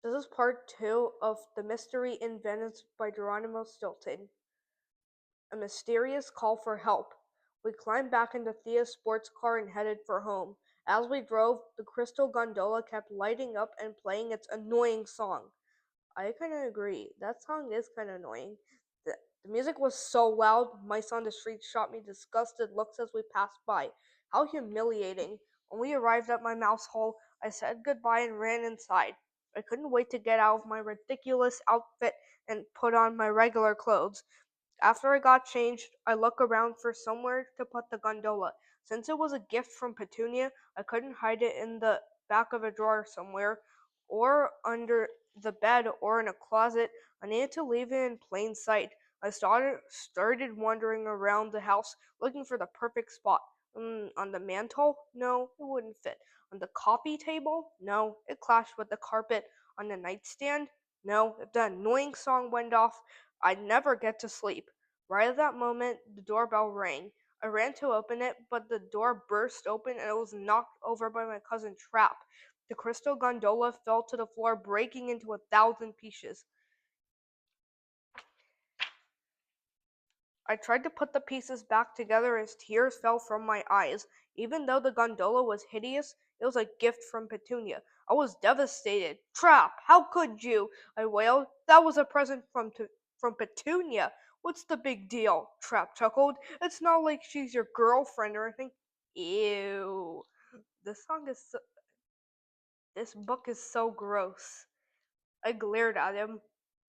This is part two of The Mystery in Venice by Geronimo Stilton. A mysterious call for help. We climbed back into Thea's sports car and headed for home. As we drove, the crystal gondola kept lighting up and playing its annoying song. I kind of agree. That song is kind of annoying. The music was so loud, mice on the street shot me disgusted looks as we passed by. How humiliating. When we arrived at my mouse hole, I said goodbye and ran inside. I couldn't wait to get out of my ridiculous outfit and put on my regular clothes. After I got changed, I looked around for somewhere to put the gondola. Since it was a gift from Petunia, I couldn't hide it in the back of a drawer somewhere, or under the bed, or in a closet. I needed to leave it in plain sight. I started wandering around the house, looking for the perfect spot. On the mantle? No, it wouldn't fit. On the coffee table? No, it clashed with the carpet. On the nightstand? No, if the annoying song went off, I'd never get to sleep. Right at that moment, the doorbell rang. I ran to open it, but the door burst open and it was knocked over by my cousin Trap. The crystal gondola fell to the floor, breaking into 1,000 pieces. I tried to put the pieces back together as tears fell from my eyes. Even though the gondola was hideous, it was a gift from Petunia. I was devastated. Trap, how could you? I wailed. That was a present from Petunia. What's the big deal? Trap chuckled. It's not like she's your girlfriend or anything. Ew. This song is so, this book is so gross. I glared at him.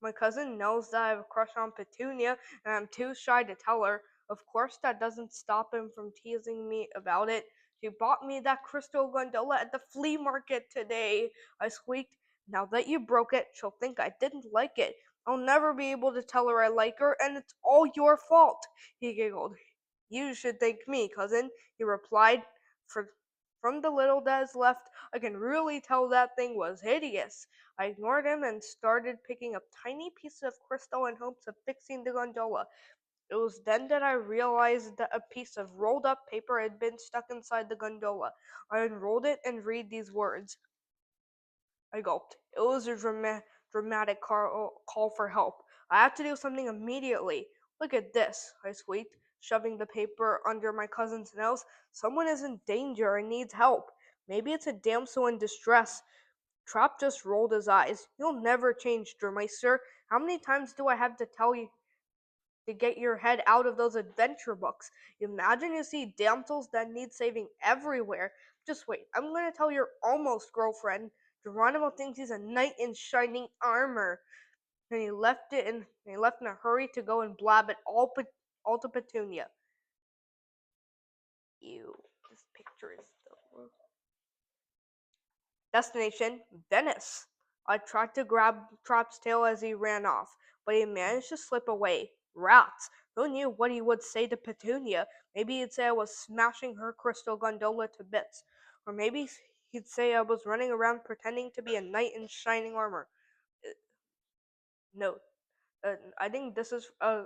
My cousin knows that I have a crush on Petunia, and I'm too shy to tell her. Of course, that doesn't stop him from teasing me about it. She bought me that crystal gondola at the flea market today, I squeaked. Now that you broke it, she'll think I didn't like it. I'll never be able to tell her I like her, and it's all your fault, he giggled. You should thank me, cousin, he replied. For from the little that is left, I can really tell that thing was hideous. I ignored him and started picking up tiny pieces of crystal in hopes of fixing the gondola. It was then that I realized that a piece of rolled up paper had been stuck inside the gondola. I unrolled it and read these words. I gulped. It was a dramatic call for help. I have to do something immediately. Look at this, I squeaked, shoving the paper under my cousin's nose. Someone is in danger and needs help. Maybe it's a damsel in distress. Trap just rolled his eyes. You'll never change, Dermeister. How many times do I have to tell you to get your head out of those adventure books? Imagine you see damsels that need saving everywhere. Just wait, I'm going to tell your almost girlfriend. Geronimo thinks he's a knight in shining armor. And he left in a hurry to go and blab it all to Petunia. Ew, this picture is so. Destination Venice. I tried to grab Trap's tail as he ran off, but he managed to slip away. Rats! Who knew what he would say to Petunia? Maybe he'd say I was smashing her crystal gondola to bits. Or maybe he'd say I was running around pretending to be a knight in shining armor. Uh, No, I think this is a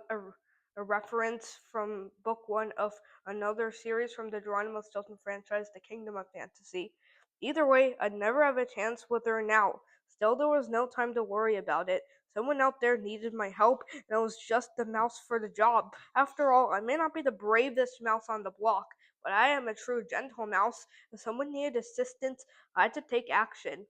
reference from book one of another series from the Geronimo Stilton franchise, The Kingdom of Fantasy. Either way, I'd never have a chance with her now. Still, there was no time to worry about it. Someone out there needed my help, and I was just the mouse for the job. After all, I may not be the bravest mouse on the block, but I am a true gentle mouse. If someone needed assistance, I had to take action.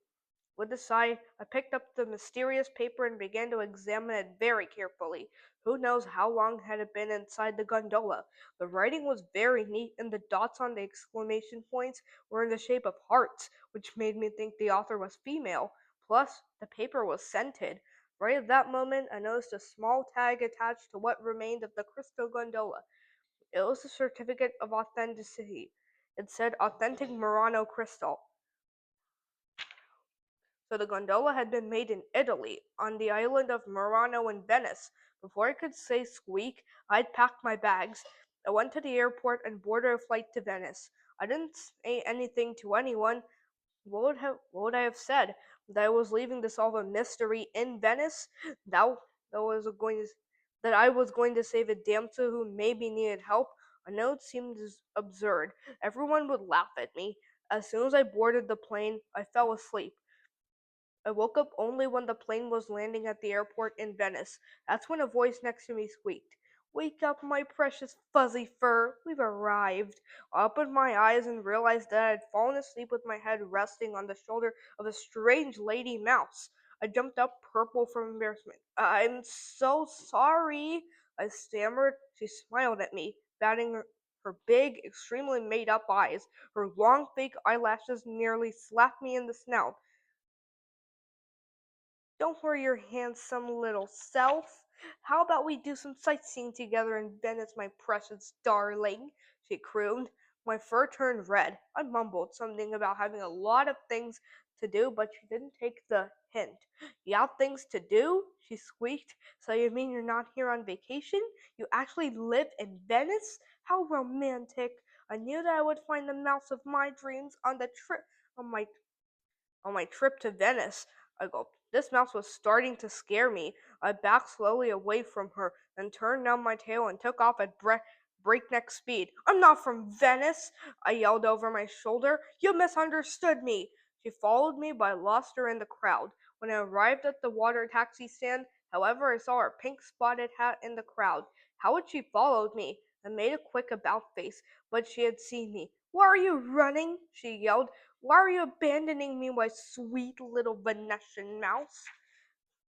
With a sigh, I picked up the mysterious paper and began to examine it very carefully. Who knows how long had it been inside the gondola? The writing was very neat, and the dots on the exclamation points were in the shape of hearts, which made me think the author was female. Plus, the paper was scented. Right at that moment, I noticed a small tag attached to what remained of the crystal gondola. It was a certificate of authenticity. It said authentic Murano crystal. So the gondola had been made in Italy, on the island of Murano in Venice. Before I could say squeak, I'd packed my bags. I went to the airport and boarded a flight to Venice. I didn't say anything to anyone. What would I have said? That I was leaving to solve a mystery in Venice? That that was going to that I was going to save a damsel who maybe needed help? I know it seemed absurd. Everyone would laugh at me. As soon as I boarded the plane, I fell asleep. I woke up only when the plane was landing at the airport in Venice. That's when a voice next to me squeaked, "Wake up, my precious fuzzy fur. We've arrived." I opened my eyes and realized that I had fallen asleep with my head resting on the shoulder of a strange lady mouse. I jumped up, purple from embarrassment. "I'm so sorry," I stammered. She smiled at me, batting her big, extremely made up eyes. Her long fake eyelashes nearly slapped me in the snout. "Don't worry your handsome little self. How about we do some sightseeing together in Venice, my precious darling?" she crooned. My fur turned red. I mumbled something about having a lot of things to do, but she didn't take the hint. "You have things to do?" she squeaked. "So you mean you're not here on vacation? You actually live in Venice? How romantic. I knew that I would find the mouse of my dreams on my trip to Venice." I gulped. This mouse was starting to scare me. I backed slowly away from her, then turned down my tail and took off at breakneck speed. "I'm not from Venice," I yelled over my shoulder. "You misunderstood me." She followed me, but I lost her in the crowd. When I arrived at the water taxi stand, however, I saw her pink spotted hat in the crowd. How had she followed me? I made a quick about face, but she had seen me. "Why are you running?" she yelled. "Why are you abandoning me, my sweet little Venetian mouse?"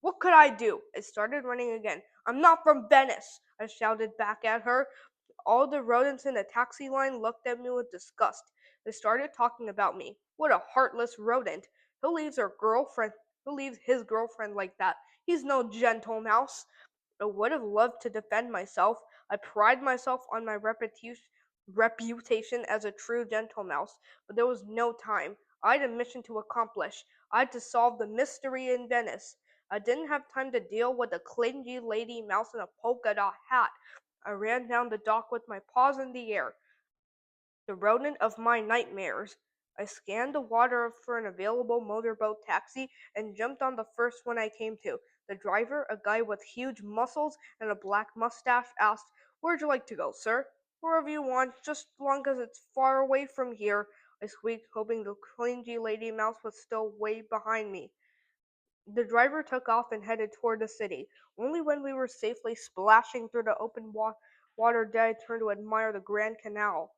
What could I do? I started running again. "I'm not from Venice," I shouted back at her. All the rodents in the taxi line looked at me with disgust. They started talking about me. "What a heartless rodent. Who leaves his girlfriend like that? He's no gentle mouse." I would have loved to defend myself. I pride myself on my reputation as a true gentle mouse, but there was no time. I had a mission to accomplish. I had to solve the mystery in Venice. I didn't have time to deal with a clingy lady mouse in a polka dot hat. I ran down the dock with my paws in the air. The rodent of my nightmares. I scanned the water for an available motorboat taxi and jumped on the first one I came to. The driver, a guy with huge muscles and a black mustache, asked, "Where'd you like to go, sir?" "Wherever you want, just long as it's far away from here," I squeaked, hoping the clingy lady mouse was still way behind me. The driver took off and headed toward the city. Only when we were safely splashing through the open water did I turn to admire the Grand Canal.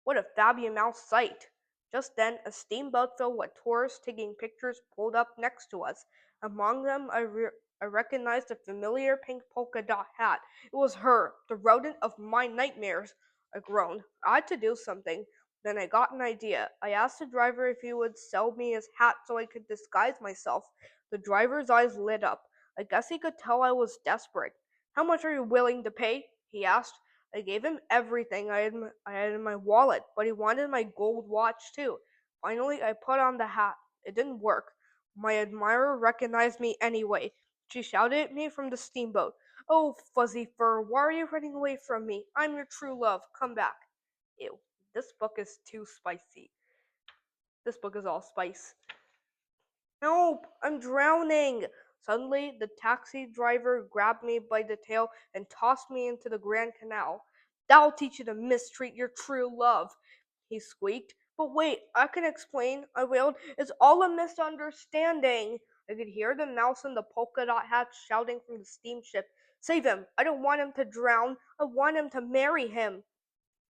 What a fabulous sight! Just then, a steamboat filled with tourists taking pictures pulled up next to us. Among them, I recognized a familiar pink polka dot hat. It was her, the rodent of my nightmares. I groaned. I had to do something. Then I got an idea. I asked the driver if he would sell me his hat so I could disguise myself. The driver's eyes lit up. I guess he could tell I was desperate. "How much are you willing to pay?" he asked. I gave him everything I had in my wallet, but he wanted my gold watch too. Finally, I put on the hat. It didn't work. My admirer recognized me anyway. She shouted at me from the steamboat, "Oh, fuzzy fur, why are you running away from me? I'm your true love. Come back." Ew, this book is too spicy. This book is all spice. "Help! I'm drowning!" Suddenly, the taxi driver grabbed me by the tail and tossed me into the Grand Canal. "That'll teach you to mistreat your true love," he squeaked. "But wait, I can explain," I wailed. "It's all a misunderstanding." I could hear the mouse in the polka dot hat shouting from the steamship, "Save him! I don't want him to drown. I want him to marry him."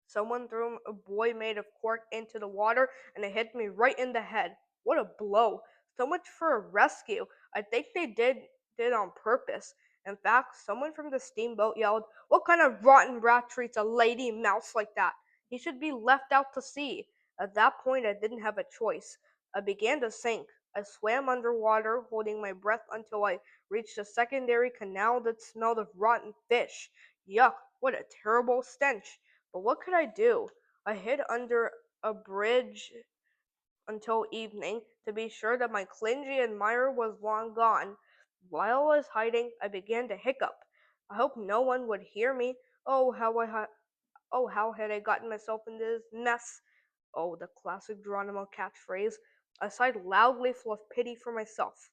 Someone threw a boy made of cork into the water and it hit me right in the head. What a blow. So much for a rescue. I think they did on purpose. In fact, someone from the steamboat yelled, "What kind of rotten rat treats a lady mouse like that? He should be left out to sea." At that point, I didn't have a choice. I began to sink. I swam underwater, holding my breath until I reached a secondary canal that smelled of rotten fish. Yuck, what a terrible stench. But what could I do? I hid under a bridge until evening to be sure that my clingy admirer was long gone. While I was hiding, I began to hiccup. I hoped no one would hear me. Oh, how had I gotten myself into this mess? Oh, the classic Geronimo catchphrase. I sighed loudly, full of pity for myself.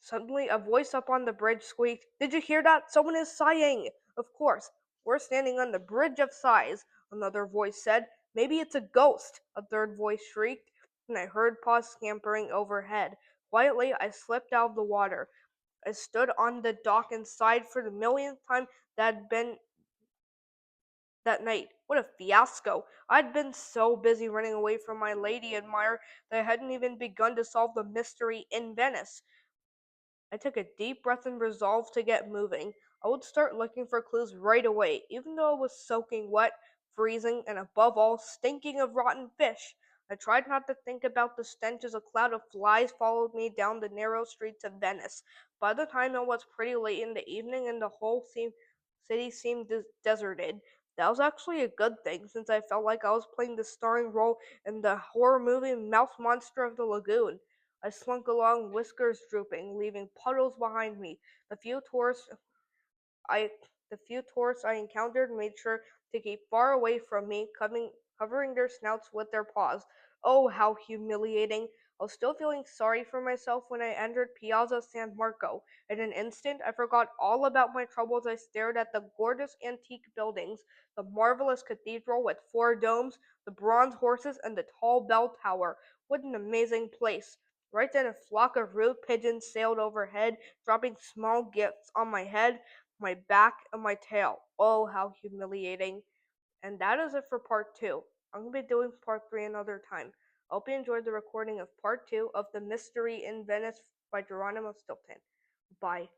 Suddenly, a voice up on the bridge squeaked, "Did you hear that? Someone is sighing!" Of course, we're standing on the Bridge of Sighs. another voice said. Maybe it's a ghost, a third voice shrieked, and I heard paws scampering overhead. Quietly, I slipped out of the water. I stood on the dock and sighed for the millionth time that had been that night. What a fiasco! I'd been so busy running away from my lady admirer that I hadn't even begun to solve the mystery in Venice. I took a deep breath and resolved to get moving. I would start looking for clues right away, even though I was soaking wet, freezing, and above all, stinking of rotten fish. I tried not to think about the stench as a cloud of flies followed me down the narrow streets of Venice. By the time it was pretty late in the evening and the whole city seemed deserted, that was actually a good thing since I felt like I was playing the starring role in the horror movie Mouth Monster of the Lagoon. I slunk along, whiskers drooping, leaving puddles behind me. The few tourists I the few tourists I encountered made sure to keep far away from me, covering their snouts with their paws. Oh, how humiliating! I was still feeling sorry for myself when I entered Piazza San Marco. In an instant, I forgot all about my troubles. I stared at the gorgeous antique buildings, the marvelous cathedral with four domes, the bronze horses, and the tall bell tower. What an amazing place! Right then, a flock of rude pigeons sailed overhead, dropping small gifts on my head, my back, and my tail. Oh, how humiliating. And that is it for part two. I'm going to be doing part three another time. I hope you enjoyed the recording of part two of The Mystery in Venice by Geronimo Stilton. Bye.